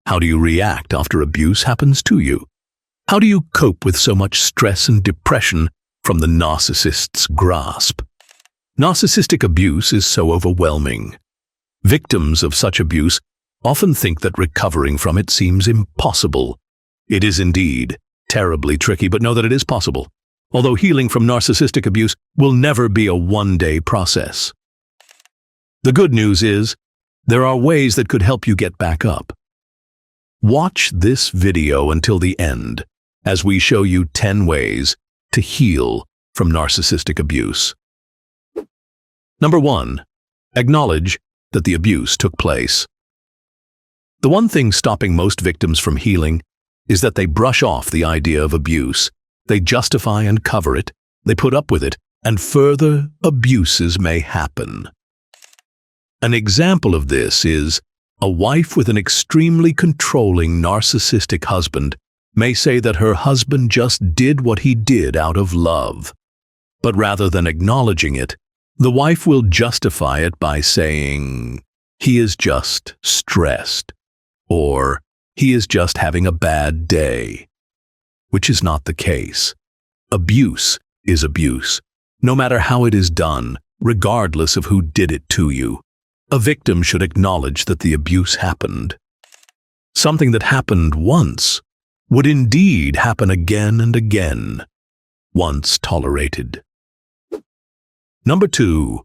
How do you react after abuse happens to you? How do you cope with so much stress and depression from the narcissist's grasp? Narcissistic abuse is so overwhelming. Victims of such abuse often think that recovering from it seems impossible. It is indeed terribly tricky, but know that it is possible. Although healing from narcissistic abuse will never be a one-day process. The good news is, there are ways that could help you get back up. Watch this video until the end, as we show you 10 ways to heal from narcissistic abuse. Number 1. Acknowledge that the abuse took place. The one thing stopping most victims from healing is that they brush off the idea of abuse. They justify and cover it, they put up with it, and further abuses may happen. An example of this is a wife with an extremely controlling narcissistic husband may say that her husband just did what he did out of love. But rather than acknowledging it, the wife will justify it by saying, "He is just stressed," or "He is just having a bad day," which is not the case. Abuse is abuse, no matter how it is done, regardless of who did it to you. A victim should acknowledge that the abuse happened. Something that happened once would indeed happen again and again, once tolerated. Number 2.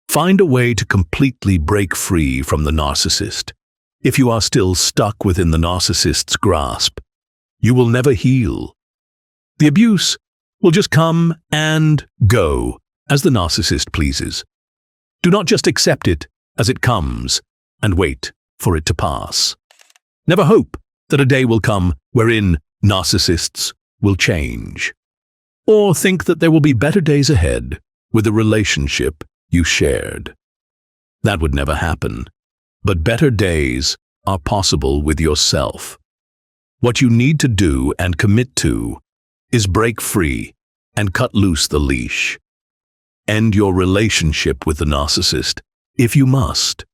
Find a way to completely break free from the narcissist. If you are still stuck within the narcissist's grasp, you will never heal. The abuse will just come and go as the narcissist pleases. Do not just accept it as it comes and wait for it to pass. Never hope that a day will come wherein narcissists will change. Or think that there will be better days ahead with the relationship you shared. That would never happen. But better days are possible with yourself. What you need to do and commit to is break free and cut loose the leash. End your relationship with the narcissist if you must.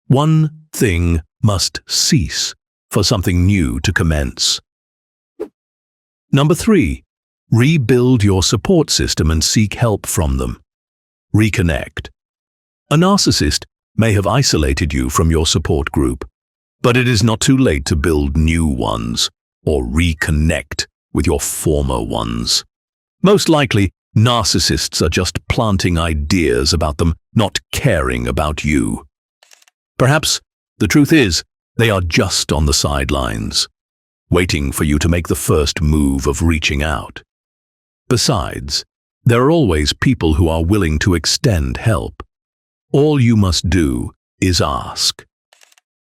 One thing must cease for something new to commence. Number 3. Rebuild your support system and seek help from them. Reconnect. A narcissist may have isolated you from your support group, but it is not too late to build new ones or reconnect with your former ones. Most likely, narcissists are just planting ideas about them, not caring about you. Perhaps the truth is, they are just on the sidelines, waiting for you to make the first move of reaching out. Besides, there are always people who are willing to extend help. All you must do is ask.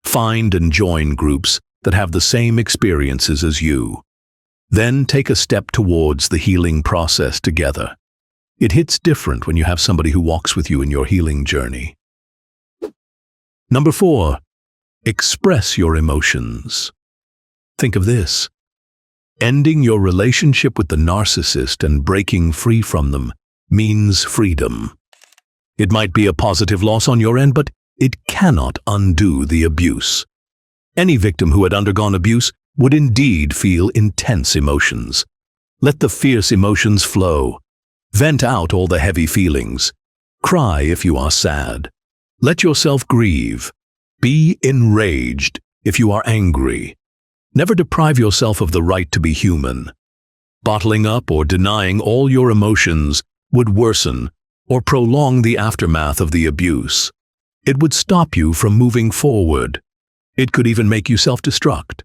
Find and join groups that have the same experiences as you. Then take a step towards the healing process together. It hits different when you have somebody who walks with you in your healing journey. Number 4. Express your emotions. Think of this. Ending your relationship with the narcissist and breaking free from them means freedom. It might be a positive loss on your end, but it cannot undo the abuse. Any victim who had undergone abuse would indeed feel intense emotions. Let the fierce emotions flow. Vent out all the heavy feelings. Cry if you are sad. Let yourself grieve. Be enraged if you are angry. Never deprive yourself of the right to be human. Bottling up or denying all your emotions would worsen or prolong the aftermath of the abuse. It would stop you from moving forward. It could even make you self-destruct.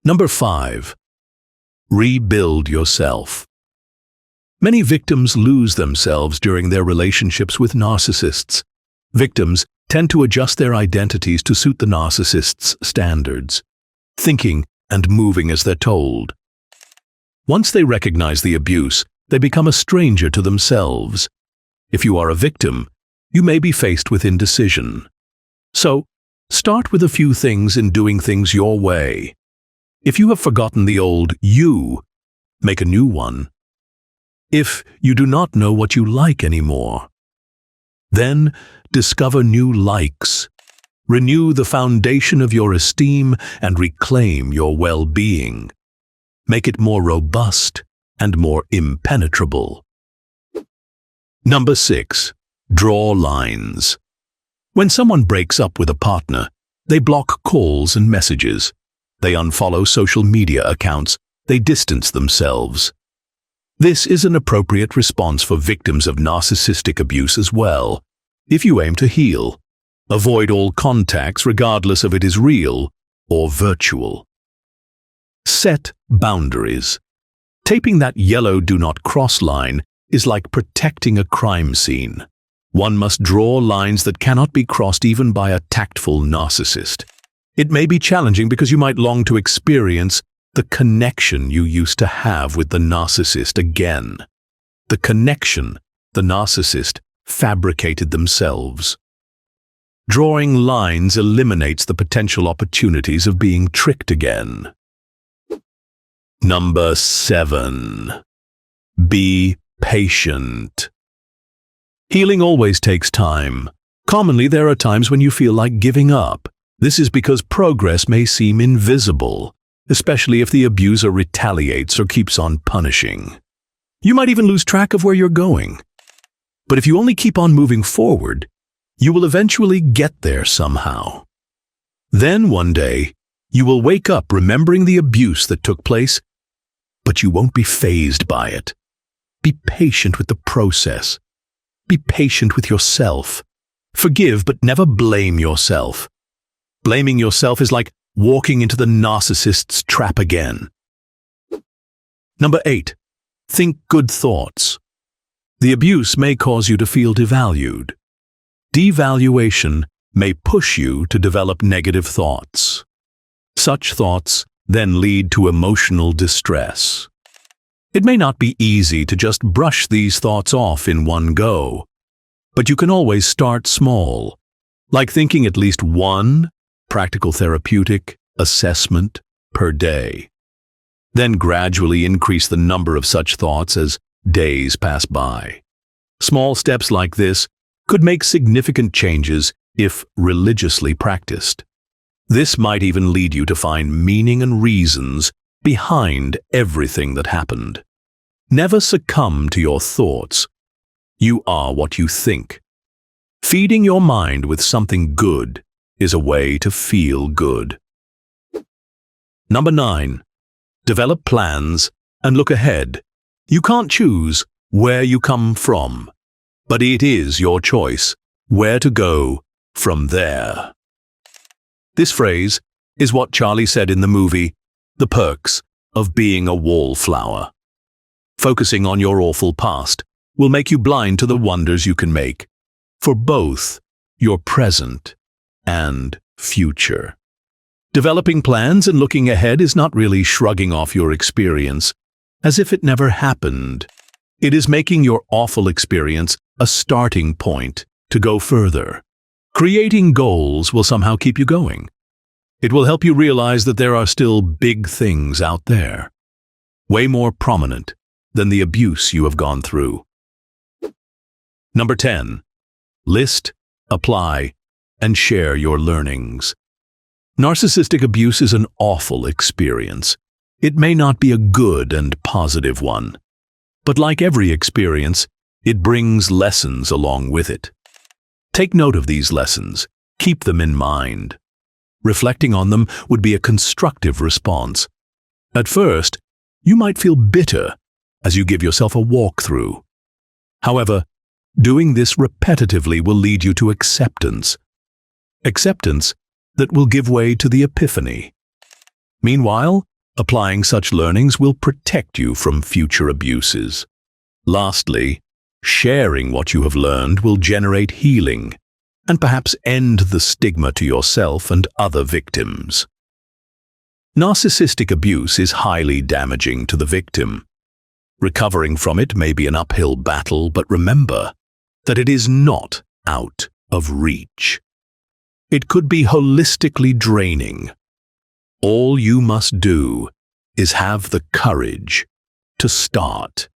Number 5. Rebuild yourself. Many victims lose themselves during their relationships with narcissists. Victims tend to adjust their identities to suit the narcissist's standards, thinking and moving as they're told. Once they recognize the abuse, they become a stranger to themselves. If you are a victim, you may be faced with indecision. So, start with a few things in doing things your way. If you have forgotten the old you, make a new one. If you do not know what you like anymore, then discover new likes. Renew the foundation of your esteem and reclaim your well-being. Make it more robust and more impenetrable. Number 6. Draw lines. When someone breaks up with a partner, they block calls and messages. They unfollow social media accounts. They distance themselves. This is an appropriate response for victims of narcissistic abuse as well. If you aim to heal, avoid all contacts regardless if it is real or virtual. Set boundaries. Taping that yellow "do not cross" line is like protecting a crime scene. One must draw lines that cannot be crossed even by a tactful narcissist. It may be challenging because you might long to experience the connection you used to have with the narcissist again. The connection the narcissist fabricated themselves. Drawing lines eliminates the potential opportunities of being tricked again. Number 7. Be patient. Healing always takes time. Commonly, there are times when you feel like giving up. This is because progress may seem invisible, especially if the abuser retaliates or keeps on punishing. You might even lose track of where you're going. But if you only keep on moving forward, you will eventually get there somehow. Then one day, you will wake up remembering the abuse that took place, but you won't be fazed by it. Be patient with the process. Be patient with yourself. Forgive, but never blame yourself. Blaming yourself is like walking into the narcissist's trap again. Number 8. Think good thoughts. The abuse may cause you to feel devalued. Devaluation may push you to develop negative thoughts. Such thoughts then lead to emotional distress. It may not be easy to just brush these thoughts off in one go, but you can always start small, like thinking at least one practical therapeutic assessment per day. Then gradually increase the number of such thoughts as days pass by. Small steps like this could make significant changes if religiously practiced. This might even lead you to find meaning and reasons behind everything that happened. Never succumb to your thoughts. You are what you think. Feeding your mind with something good is a way to feel good. Number 9. Develop plans and look ahead. You can't choose where you come from, but it is your choice where to go from there. This phrase is what Charlie said in the movie, The Perks of Being a Wallflower. Focusing on your awful past will make you blind to the wonders you can make for both your present and future. Developing plans and looking ahead is not really shrugging off your experience as if it never happened. It is making your awful experience a starting point to go further. Creating goals will somehow keep you going. It will help you realize that there are still big things out there, way more prominent than the abuse you have gone through. Number 10. List, apply, and share your learnings. Narcissistic abuse is an awful experience. It may not be a good and positive one, but like every experience, it brings lessons along with it. Take note of these lessons. Keep them in mind. Reflecting on them would be a constructive response. At first, you might feel bitter as you give yourself a walkthrough. However, doing this repetitively will lead you to acceptance. Acceptance that will give way to the epiphany. Meanwhile, applying such learnings will protect you from future abuses. Lastly, sharing what you have learned will generate healing and perhaps end the stigma to yourself and other victims. Narcissistic abuse is highly damaging to the victim. Recovering from it may be an uphill battle, but remember that it is not out of reach. It could be holistically draining. All you must do is have the courage to start.